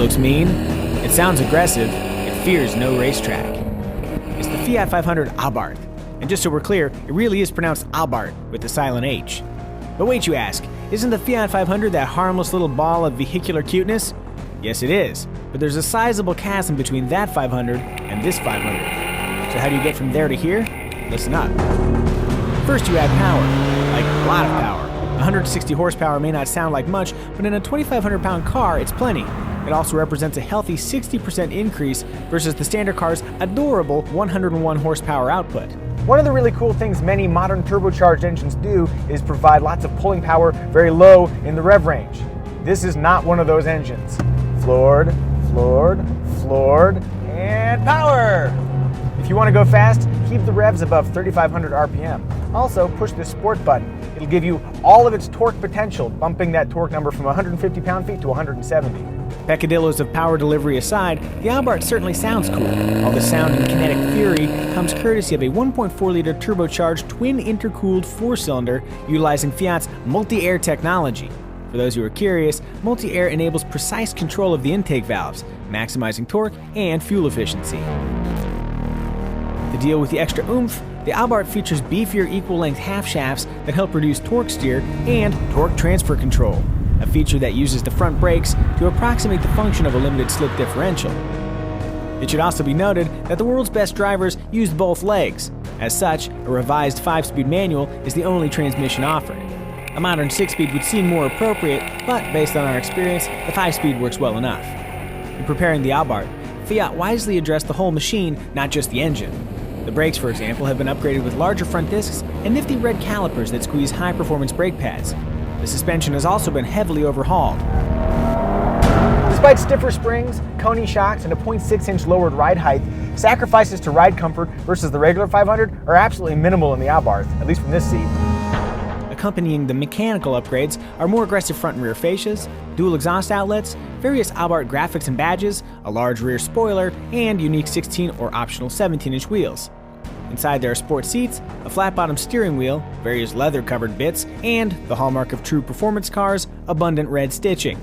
looks mean, it sounds aggressive, it fears no racetrack. It's the Fiat 500 Abarth. And just so we're clear, it really is pronounced Abarth with the silent H. But wait, you ask, isn't the Fiat 500 that harmless little ball of vehicular cuteness? Yes, it is. But there's a sizable chasm between that 500 and this 500. So how do you get from there to here? Listen up. First, you add power, like a lot of power. 160 horsepower may not sound like much, but in a 2,500-pound car, it's plenty. It also represents a healthy 60% increase versus the standard car's adorable 101 horsepower output. One of the really cool things many modern turbocharged engines do is provide lots of pulling power very low in the rev range. This is not one of those engines. Floored, floored, floored, and power! If you want to go fast, keep the revs above 3,500 RPM. Also, push the sport button. It'll give you all of its torque potential, bumping that torque number from 150 pound-feet to 170. Peccadillos of power delivery aside, the Abarth certainly sounds cool. All the sound and kinetic fury comes courtesy of a 1.4-liter turbocharged twin intercooled four-cylinder utilizing Fiat's multi-air technology. For those who are curious, multi-air enables precise control of the intake valves, maximizing torque and fuel efficiency. To deal with the extra oomph, the Abarth features beefier equal-length half-shafts that help reduce torque steer and torque transfer control, a feature that uses the front brakes to approximate the function of a limited slip differential. It should also be noted that the world's best drivers used both legs. As such, a revised 5-speed manual is the only transmission offered. A modern 6-speed would seem more appropriate, but based on our experience, the 5-speed works well enough. In preparing the Abarth, Fiat wisely addressed the whole machine, not just the engine. The brakes, for example, have been upgraded with larger front discs and nifty red calipers that squeeze high-performance brake pads. The suspension has also been heavily overhauled. Despite stiffer springs, Coney shocks, and a 0.6-inch lowered ride height, sacrifices to ride comfort versus the regular 500 are absolutely minimal in the Abarth, at least from this seat. Accompanying the mechanical upgrades are more aggressive front and rear fascias, dual exhaust outlets, various Abarth graphics and badges, a large rear spoiler, and unique 16 or optional 17-inch wheels. Inside there are sport seats, a flat-bottom steering wheel, various leather-covered bits, and, the hallmark of true performance cars, abundant red stitching.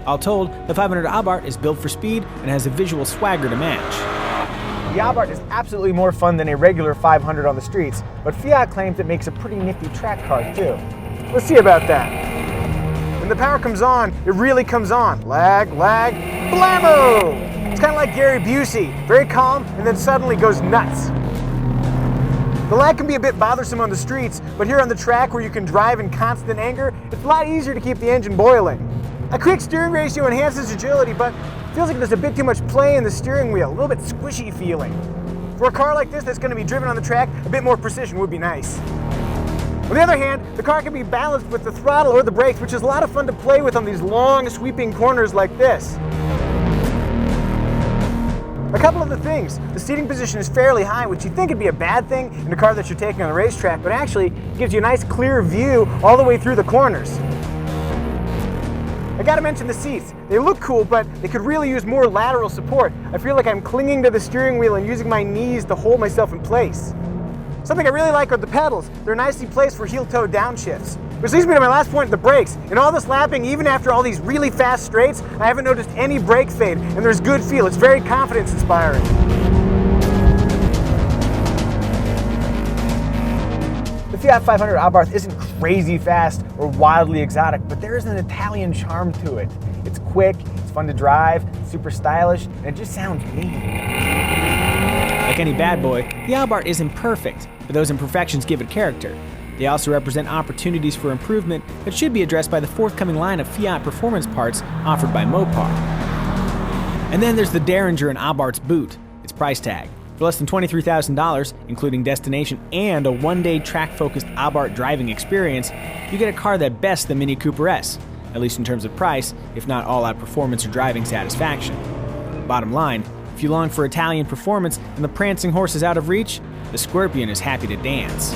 All told, the 500 Abarth is built for speed and has a visual swagger to match. The Abarth is absolutely more fun than a regular 500 on the streets, but Fiat claims it makes a pretty nifty track car too. Let's see about that. When the power comes on, it really comes on. Lag, lag, blammo! It's kind of like Gary Busey, very calm and then suddenly goes nuts. The lag can be a bit bothersome on the streets, but here on the track where you can drive in constant anger, it's a lot easier to keep the engine boiling. A quick steering ratio enhances agility, but it feels like there's a bit too much play in the steering wheel, a little bit squishy feeling. For a car like this that's going to be driven on the track, a bit more precision would be nice. On the other hand, the car can be balanced with the throttle or the brakes, which is a lot of fun to play with on these long, sweeping corners like this. A couple of the things. The seating position is fairly high, which you'd think would be a bad thing in a car that you're taking on the racetrack, but actually gives you a nice clear view all the way through the corners. I gotta mention the seats. They look cool, but they could really use more lateral support. I feel like I'm clinging to the steering wheel and using my knees to hold myself in place. Something I really like are the pedals. They're nicely placed for heel-toe downshifts. Which leads me to my last point, the brakes. In all this lapping, even after all these really fast straights, I haven't noticed any brake fade, and there's good feel. It's very confidence-inspiring. The Fiat 500 Abarth isn't crazy fast or wildly exotic, but there is an Italian charm to it. It's quick, it's fun to drive, super stylish, and it just sounds mean. Like any bad boy, the Abarth isn't perfect, but those imperfections give it character. They also represent opportunities for improvement that should be addressed by the forthcoming line of Fiat performance parts offered by Mopar. And then there's the Derringer and Abarth's boot, its price tag. For less than $23,000, including destination and a one-day track-focused Abarth driving experience, you get a car that bests the Mini Cooper S, at least in terms of price, if not all-out performance or driving satisfaction. Bottom line, if you long for Italian performance and the prancing horse is out of reach, the Scorpion is happy to dance.